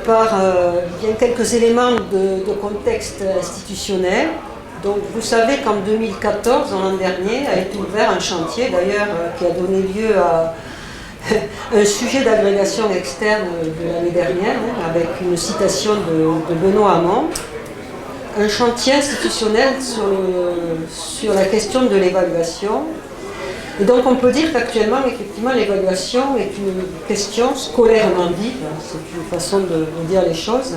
par bien quelques éléments de contexte institutionnel. Donc vous savez qu'en 2014, l'an dernier, a été ouvert un chantier d'ailleurs qui a donné lieu à un sujet d'agrégation externe de l'année dernière, avec une citation de Benoît Hamon, un chantier institutionnel sur la question de l'évaluation. Et donc on peut dire qu'actuellement, effectivement, l'évaluation est une question scolairement vive, c'est une façon de dire les choses,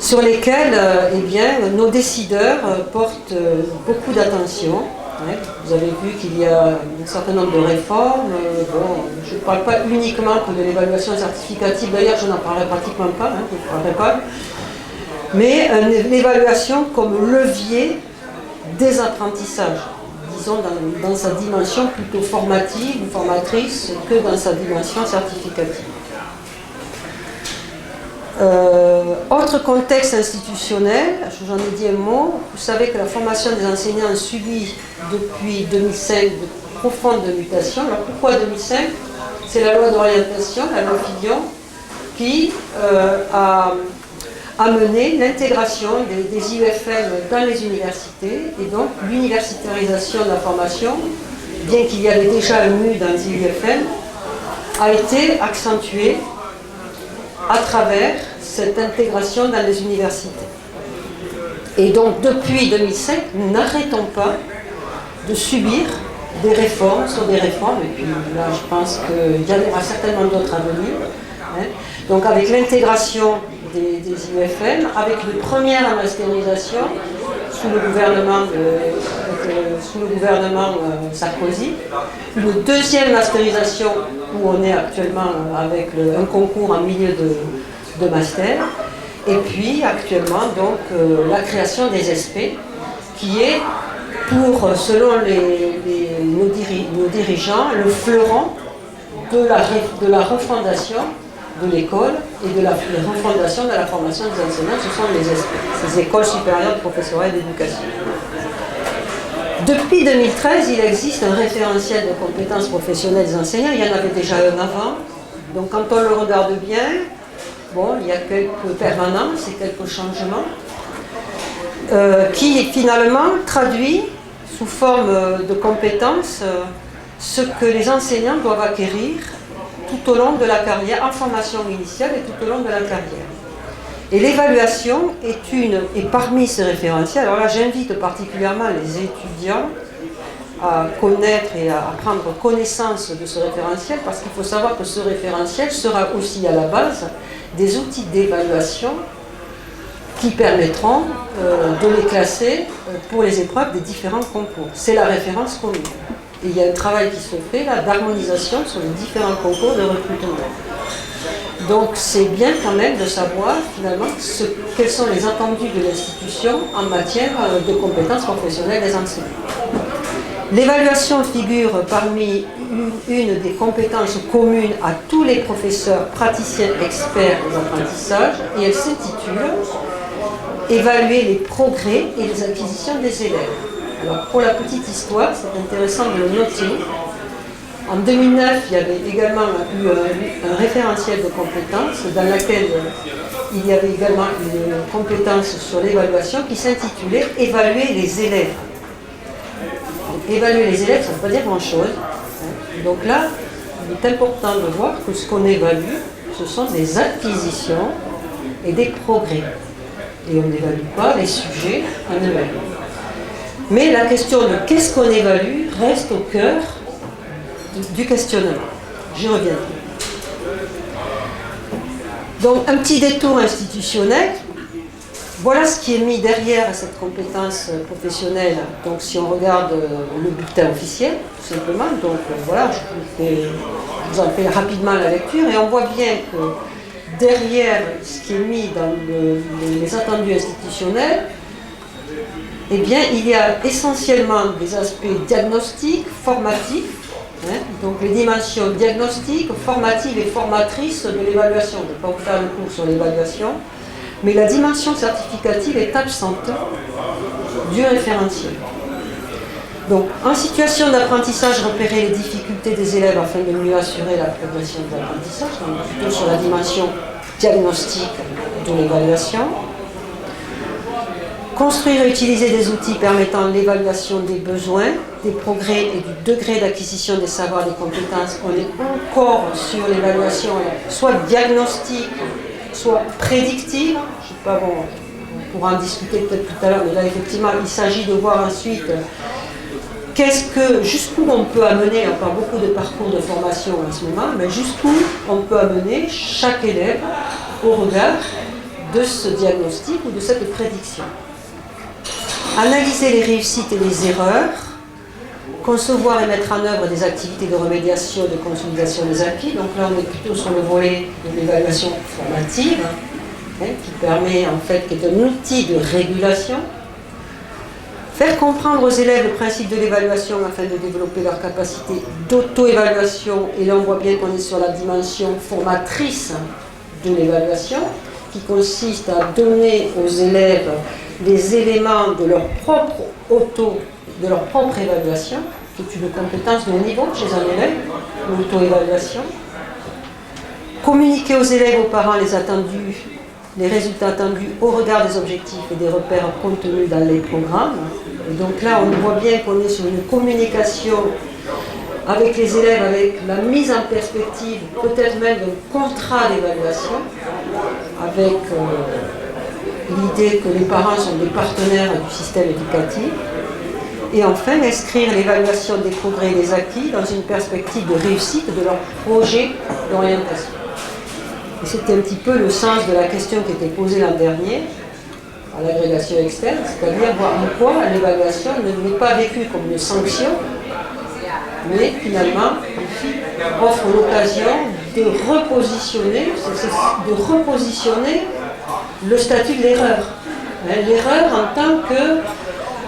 sur lesquelles eh bien, nos décideurs portent beaucoup d'attention. Vous avez vu qu'il y a un certain nombre de réformes. Bon, je ne parle pas uniquement que de l'évaluation certificative, d'ailleurs je n'en parlerai pratiquement pas, je ne parlerai pas. Mais l'évaluation comme levier des apprentissages, disons dans sa dimension plutôt formative ou formatrice que dans sa dimension certificative. Autre contexte institutionnel, j'en ai dit un mot, vous savez que la formation des enseignants a subi depuis 2005 de profondes mutations. Alors pourquoi 2005 ? C'est la loi d'orientation, la loi Fillon, qui a amené l'intégration des IEFM dans les universités et donc l'universitarisation de la formation, bien qu'il y avait déjà un MU dans les IEFM, a été accentuée à travers cette intégration dans les universités. Et donc depuis 2005, nous n'arrêtons pas de subir des réformes sur des réformes, et puis là je pense qu'il y en aura certainement d'autres à venir. Donc avec l'intégration des IEFM, avec une première masterisation sous le gouvernement Sarkozy, une deuxième masterisation où on est actuellement avec un concours en milieu de master, et puis actuellement donc la création des SP, qui est pour, selon nos dirigeants, le fleuron de la refondation de l'école et de la refondation de la formation des enseignants. Ce sont les SP, ces écoles supérieures de professorat et d'éducation. Depuis 2013, il existe un référentiel de compétences professionnelles des enseignants. Il y en avait déjà un avant. Donc quand on le regarde bien, bon, il y a quelques permanences et quelques changements qui finalement traduit sous forme de compétences ce que les enseignants doivent acquérir tout au long de la carrière, en formation initiale et tout au long de la carrière. Et l'évaluation est parmi ces référentiels. Alors là, j'invite particulièrement les étudiants à connaître et à prendre connaissance de ce référentiel, parce qu'il faut savoir que ce référentiel sera aussi à la base des outils d'évaluation qui permettront de les classer pour les épreuves des différents concours. C'est la référence commune. Et il y a un travail qui se fait là d'harmonisation sur les différents concours de recrutement. Donc c'est bien quand même de savoir finalement quels sont les attendus de l'institution en matière de compétences professionnelles des enseignants. L'évaluation figure parmi une des compétences communes à tous les professeurs, praticiens, experts des apprentissages, et elle s'intitule « Évaluer les progrès et les acquisitions des élèves ». Alors pour la petite histoire, c'est intéressant de le noter. En 2009, il y avait également eu un référentiel de compétences dans lequel il y avait également une compétence sur l'évaluation qui s'intitulait « Évaluer les élèves ». Évaluer les élèves, ça ne veut pas dire grand-chose. Donc là, il est important de voir que ce qu'on évalue, ce sont des acquisitions et des progrès. Et on n'évalue pas les sujets, on évalue. Mais la question de qu'est-ce qu'on évalue reste au cœur du questionnement. J'y reviendrai. Donc un petit détour institutionnel. Voilà ce qui est mis derrière cette compétence professionnelle. Donc si on regarde le bulletin officiel, tout simplement, donc voilà, je vous en fais rapidement la lecture, et on voit bien que derrière ce qui est mis dans les attendus institutionnels, eh bien, il y a essentiellement des aspects diagnostiques, formatifs, donc les dimensions diagnostiques, formatives et formatrices de l'évaluation. Je ne vais pas vous faire le cours sur l'évaluation, mais la dimension certificative est absente du référentiel. Donc, en situation d'apprentissage, repérer les difficultés des élèves afin de mieux assurer la progression de l'apprentissage, donc plutôt sur la dimension diagnostic de l'évaluation. Construire et utiliser des outils permettant l'évaluation des besoins, des progrès et du degré d'acquisition des savoirs et des compétences. On est encore sur l'évaluation soit diagnostique, soit prédictive. Je sais pas, bon, on pourra en discuter peut-être tout à l'heure, mais là effectivement il s'agit de voir ensuite jusqu'où on peut amener, on parle beaucoup de parcours de formation en ce moment, mais jusqu'où on peut amener chaque élève au regard de ce diagnostic ou de cette prédiction. Analyser les réussites et les erreurs, concevoir et mettre en œuvre des activités de remédiation, de consolidation des acquis. Donc là, on est plutôt sur le volet de l'évaluation formative, qui permet en fait, qui est un outil de régulation. Faire comprendre aux élèves le principe de l'évaluation afin de développer leur capacité d'auto-évaluation. Et là, on voit bien qu'on est sur la dimension formatrice de l'évaluation, qui consiste à donner aux élèves les éléments de leur propre de leur propre évaluation, qui est une compétence de haut niveau chez un élève, l'auto-évaluation. Communiquer aux élèves, aux parents les résultats attendus au regard des objectifs et des repères contenus dans les programmes. Et donc là, on voit bien qu'on est sur une communication avec les élèves, avec la mise en perspective, peut-être même d'un contrat d'évaluation, avec l'idée que les parents sont des partenaires du système éducatif. Et enfin, inscrire l'évaluation des progrès et des acquis dans une perspective de réussite de leur projet d'orientation. Et c'était un petit peu le sens de la question qui était posée l'an dernier à l'agrégation externe, c'est-à-dire voir en quoi l'évaluation n'est pas vécue comme une sanction, mais finalement offre l'occasion de repositionner le statut de l'erreur. L'erreur en tant que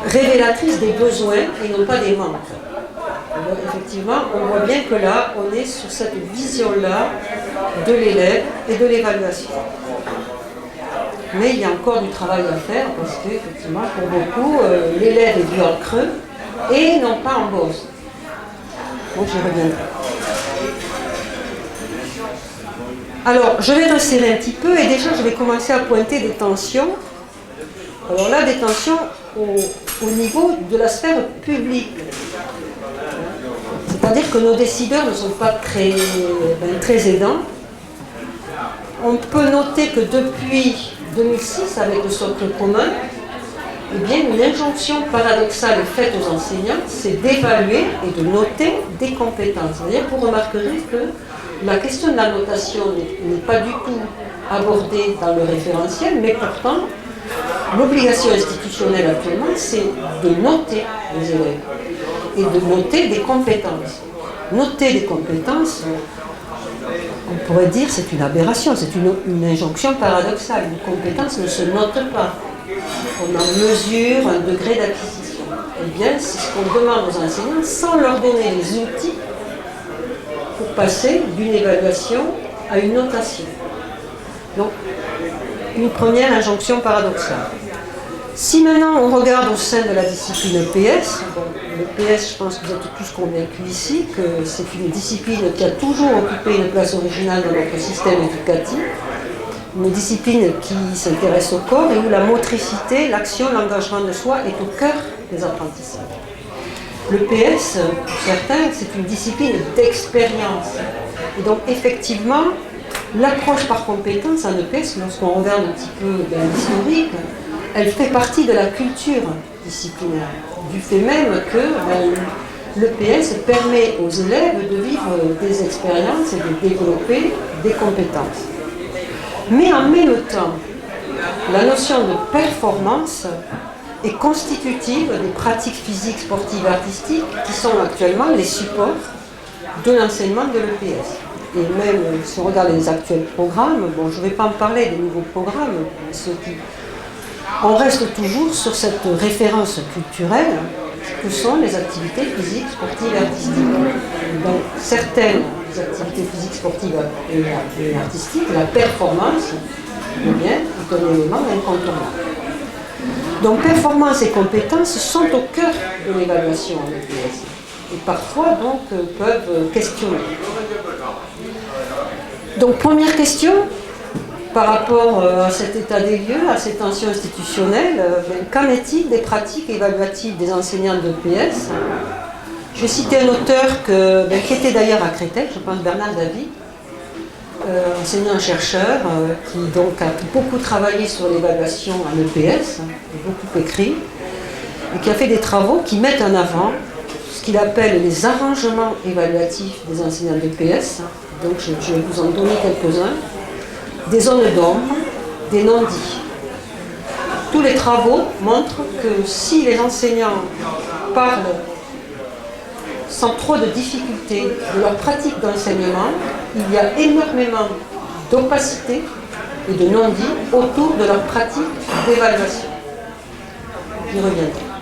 révélatrice des besoins et non pas des manques. Alors, effectivement, on voit bien que là, on est sur cette vision-là de l'élève et de l'évaluation. Mais il y a encore du travail à faire parce qu'effectivement, pour beaucoup, l'élève est vu en creux et non pas en bosse. Donc j'y reviendrai. Alors, je vais resserrer un petit peu et déjà, je vais commencer à pointer des tensions. Alors là, des tensions au niveau de la sphère publique. C'est-à-dire que nos décideurs ne sont pas très aidants. On peut noter que depuis 2006, avec le socle commun, eh bien, une injonction paradoxale est faite aux enseignants, c'est d'évaluer et de noter des compétences. C'est-à-dire, vous remarquerez que la question de la notation n'est pas du tout abordée dans le référentiel, mais pourtant, l'obligation institutionnelle actuellement, c'est de noter les élèves et de noter des compétences. Noter des compétences, on pourrait dire c'est une aberration, c'est une injonction paradoxale. Une compétence ne se note pas. On en mesure un degré d'acquisition. Eh bien, c'est ce qu'on demande aux enseignants sans leur donner les outils pour passer d'une évaluation à une notation. Donc, une première injonction paradoxale. Si maintenant on regarde au sein de la discipline EPS, l'EPS, je pense que vous êtes tous convaincus ici que c'est une discipline qui a toujours occupé une place originale dans notre système éducatif, une discipline qui s'intéresse au corps et où la motricité, l'action, l'engagement de soi est au cœur des apprentissages. L'EPS, pour certains, c'est une discipline d'expérience. Et donc effectivement, l'approche par compétence en EPS, lorsqu'on regarde un petit peu l'historique, elle fait partie de la culture disciplinaire, du fait même que l'EPS permet aux élèves de vivre des expériences et de développer des compétences. Mais en même temps, la notion de performance est constitutive des pratiques physiques, sportives et artistiques qui sont actuellement les supports de l'enseignement de l'EPS. Et même si on regarde les actuels programmes, bon, je ne vais pas en parler des nouveaux programmes, on reste toujours sur cette référence culturelle que sont les activités physiques, sportives et artistiques. Donc certaines activités physiques, sportives et artistiques, la performance, eh bien, est un élément incontournable. Donc performance et compétences sont au cœur de l'évaluation en EPS et parfois donc peuvent questionner. Donc première question, par rapport à cet état des lieux, à ces tensions institutionnelles, qu'en est-il des pratiques évaluatives des enseignants de PS? Je vais citer un auteur qui était d'ailleurs à Créteil, je pense Bernard David, enseignant-chercheur, qui donc a beaucoup travaillé sur l'évaluation en EPS, beaucoup écrit, et qui a fait des travaux qui mettent en avant ce qu'il appelle les arrangements évaluatifs des enseignants d'EPS. Donc je vais vous en donner quelques-uns. Des zones d'ombre, des non-dits. Tous les travaux montrent que si les enseignants parlent sans trop de difficultés de leur pratique d'enseignement, il y a énormément d'opacité et de non-dits autour de leur pratique d'évaluation. J'y reviendrai.